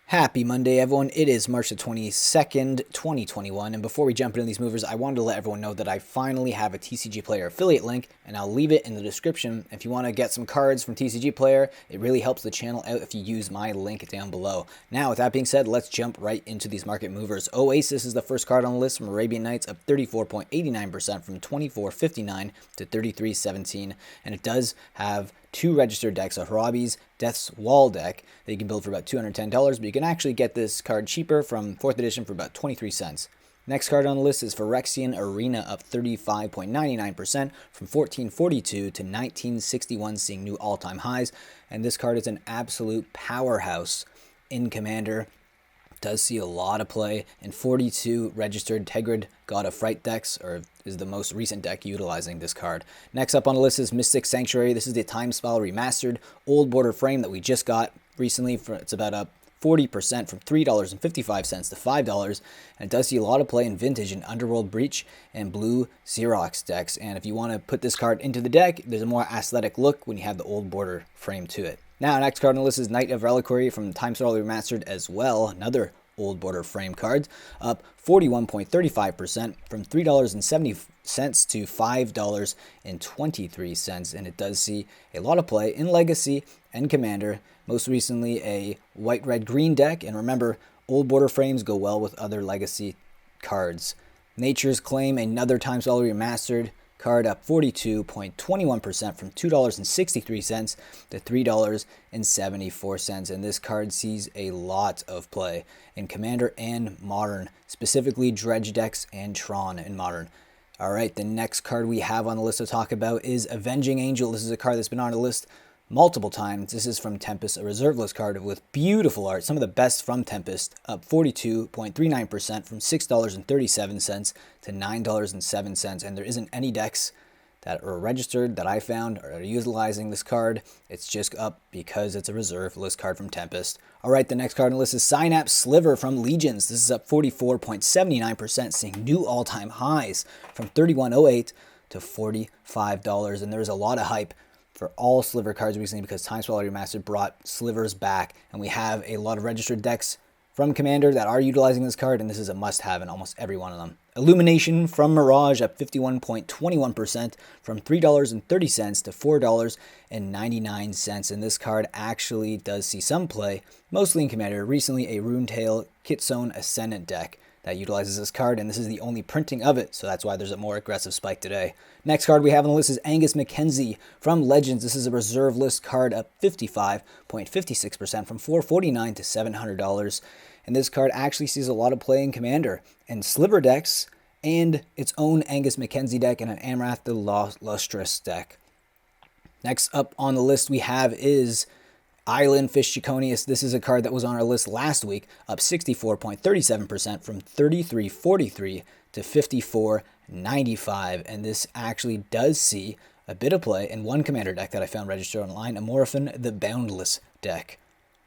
Happy Monday, everyone. It is March the 22nd, 2021, and before we jump into these movers, I wanted to let everyone know that I finally have a TCG Player affiliate link, and I'll leave it in the description. If you want to get some cards from TCG Player, it really helps the channel out if you use my link down below. Now, with that being said, let's jump right into these market movers. Oasis is the first card on the list from Arabian Nights, up 34.89% from 24.59 to 33.17, and it does have two registered decks, a Harabi's Death's Wall deck that you can build for about $210, but you can actually get this card cheaper from 4th edition for about 23 cents. Next card on the list is Phyrexian Arena, up 35.99% from 1442 to 1961, seeing new all-time highs, and this card is an absolute powerhouse in Commander. Does see a lot of play in 42 registered Tegrid God of Fright decks, or is the most recent deck utilizing this card. Next up on the list is Mystic Sanctuary. This is the Sprial Remastred Old border frame that we just got recently. It's about up 40% from $3.55 to $5, and it does see a lot of play in Vintage and Underworld Breach and Blue Xerox decks. And if you want to put this card into the deck, there's a more aesthetic look when you have the old border frame to it. Now, next card on the list is Knight of Reliquary from Sprial Remastered as well, another old border frame card, up 41.35% from $3.70 to $5.23, and it does see a lot of play in Legacy and Commander, most recently a white, red, green deck, and remember, old border frames go well with other Legacy cards. Nature's Claim, another Sprial Remastered card, up 42.21% from $2.63 to $3.74, and this card sees a lot of play in Commander and Modern, specifically Dredge decks and Tron in Modern. Alright, the next card we have on the list to talk about is Avenging Angel. This is a card that's been on the list multiple times. This is from Tempest, a reserve list card with beautiful art, some of the best from Tempest, up 42.39% from $6.37 to $9.07, and there isn't any decks that are registered that I found or are utilizing this card. It's just up because it's a reserve list card from Tempest. Alright, the next card on the list is Synapse Sliver from Legions. This is up 44.79%, seeing new all-time highs from $31.08 to $45, and there's a lot of hype for all Sliver cards recently because Sprial Remastered brought Slivers back, and we have a lot of registered decks from Commander that are utilizing this card, and this is a must-have in almost every one of them. Illumination from Mirage, up 51.21% from $3.30 to $4.99, and this card actually does see some play, mostly in Commander. Recently, a Runetail Kitzone Ascendant deck that utilizes this card, and this is the only printing of it, so that's why there's a more aggressive spike today. Next card we have on the list is Angus Mackenzie from Legends. This is a reserve list card, up 55.56% from $449 to $700, and this card actually sees a lot of play in Commander and Sliver decks and its own Angus Mackenzie deck and an Amrath the Lustrous deck. Next up on the list we have is Island Fish Chiconius. This is a card that was on our list last week, up 64.37% from $33.43 to $54.95, and this actually does see a bit of play in one Commander deck that I found registered online, Amorphin the Boundless deck.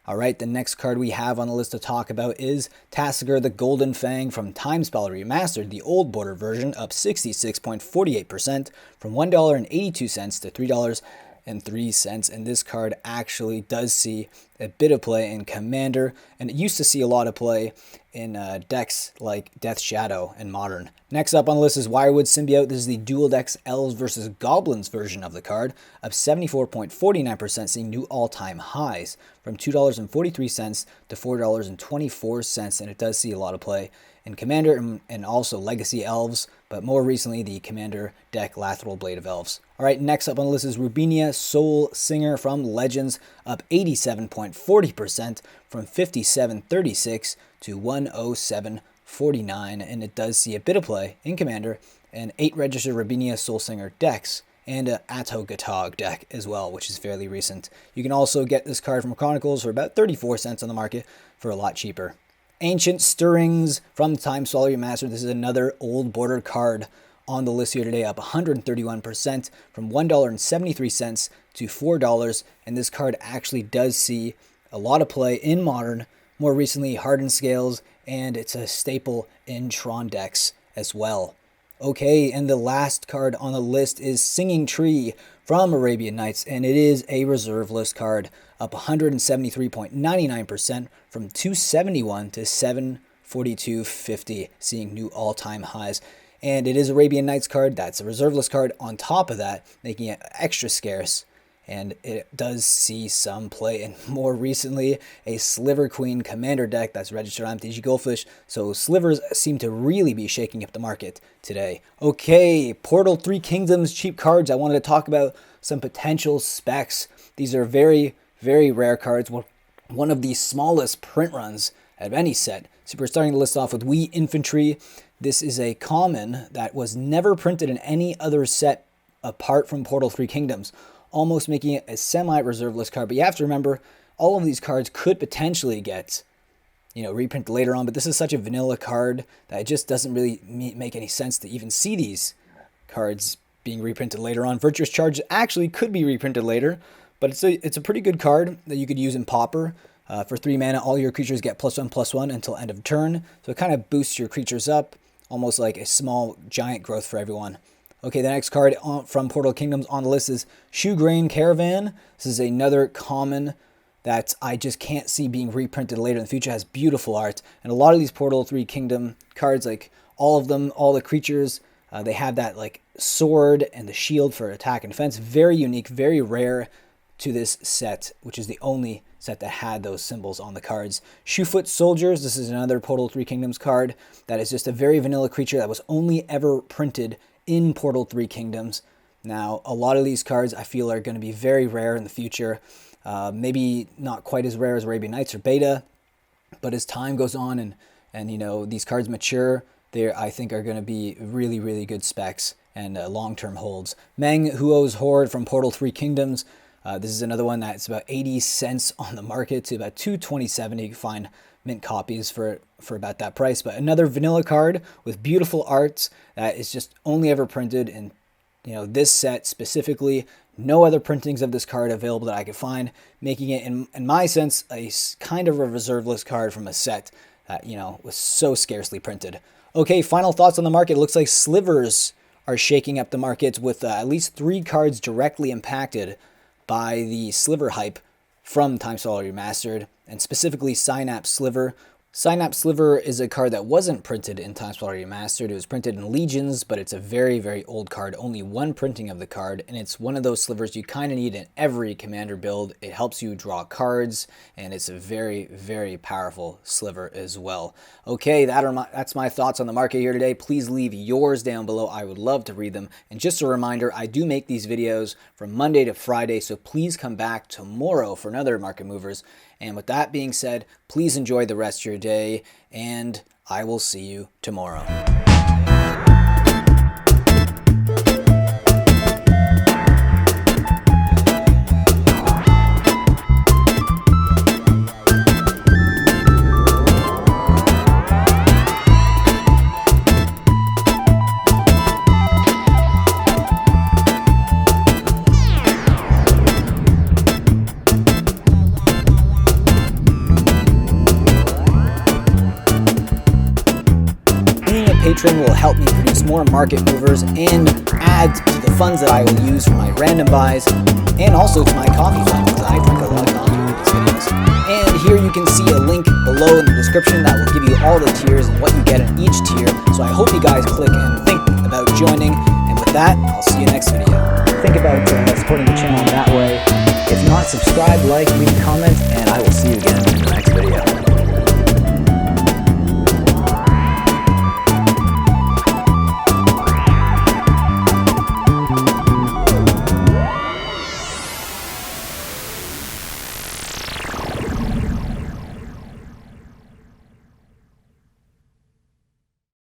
Alright, the next card we have on the list to talk about is Tasigur the Golden Fang from Sprial Remastered, the old border version, up 66.48% from $1.82 to $3.03, and this card actually does see a bit of play in Commander, and it used to see a lot of play in decks like Death Shadow and Modern. Next up on the list is Wirewood Symbiote. This is the Dual Decks Elves versus Goblins version of the card, up 74.49%, seeing new all-time highs from $2.43 to $4.24, and it does see a lot of play in Commander and also Legacy Elves, but more recently the Commander deck Lateral Blade of Elves. Alright, next up on the list is Rubinia Soul Singer from Legends, up 87.40% from $57.36 to $107.49, and it does see a bit of play in Commander and 8 registered Rubinia Soul Singer decks and a Atogatog deck as well, which is fairly recent. You can also get this card from Chronicles for about 34 cents on the market for a lot cheaper. Ancient Stirrings from Sprial Remastered. This is another old border card on the list here today, up 131% from $1.73 to $4, and this card actually does see a lot of play in Modern, more recently Hardened Scales, and it's a staple in Tron decks as well. Okay, and the last card on the list is Singing Tree from Arabian Nights, and it is a reserve list card, up 173.99% from 271 to 742.50, seeing new all-time highs. And it is Arabian Nights card, that's a reserve list card on top of that, making it extra scarce. And it does see some play, and more recently, a Sliver Queen commander deck that's registered on MTG Goldfish. So Slivers seem to really be shaking up the market today. Okay, Portal 3 Kingdoms cheap cards. I wanted to talk about some potential specs. These are very, very rare cards. One of the smallest print runs of any set. So we're starting to list off with We Infantry. This is a common that was never printed in any other set apart from Portal 3 Kingdoms, almost making it a semi-reserve list card. But you have to remember, all of these cards could potentially get, reprinted later on. But this is such a vanilla card that it just doesn't really make any sense to even see these cards being reprinted later on. Virtuous Charge actually could be reprinted later, but it's a pretty good card that you could use in Pauper. For 3 mana, all your creatures get +1/+1 until end of turn. So it kind of boosts your creatures up, almost like a small giant growth for everyone. Okay, the next card from Portal Kingdoms on the list is Shoegrain Caravan. This is another common that I just can't see being reprinted later in the future. It has beautiful art. And a lot of these Portal 3 Kingdom cards, like all of them, all the creatures, they have that like sword and the shield for attack and defense. Very unique, very rare to this set, which is the only set that had those symbols on the cards. Shoefoot Soldiers. This is another Portal 3 Kingdoms card that is just a very vanilla creature that was only ever printed in Portal 3 Kingdoms. Now, a lot of these cards I feel are going to be very rare in the future. Maybe not quite as rare as Arabian Nights or Beta, but as time goes on and these cards mature, they I think are going to be really, really good specs and long-term holds. Meng Huo's Horde from Portal 3 Kingdoms. This is another one that's about 80 cents on the market to about $2.27. You can find mint copies for about that price. But another vanilla card with beautiful arts that is just only ever printed in this set specifically. No other printings of this card available that I could find, making it, in my sense, a kind of a reserve list card from a set that was so scarcely printed. Okay, final thoughts on the market. It looks like Slivers are shaking up the market with at least 3 cards directly impacted by the Sliver hype from Time Splitter Remastered, and specifically Synapse Sliver. Synapse Sliver is a card that wasn't printed in Time Splitter Remastered. It was printed in Legions, but it's a very, very old card. Only one printing of the card, and it's one of those slivers you kind of need in every commander build. It helps you draw cards, and it's a very, very powerful sliver as well. Okay, that's my thoughts on the market here today. Please leave yours down below. I would love to read them. And just a reminder, I do make these videos from Monday to Friday, so please come back tomorrow for another Market Movers. And with that being said, please enjoy the rest of your day, and I will see you tomorrow. Patron will help me produce more market movers and add to the funds that I will use for my random buys and also to my coffee fund, because I drink a lot of coffee for these videos. And here you can see a link below in the description that will give you all the tiers and what you get in each tier. So I hope you guys click and think about joining. And with that, I'll see you next video. Think about supporting the channel that way. If not, subscribe, like, leave a comment, and I will see you again in the next video.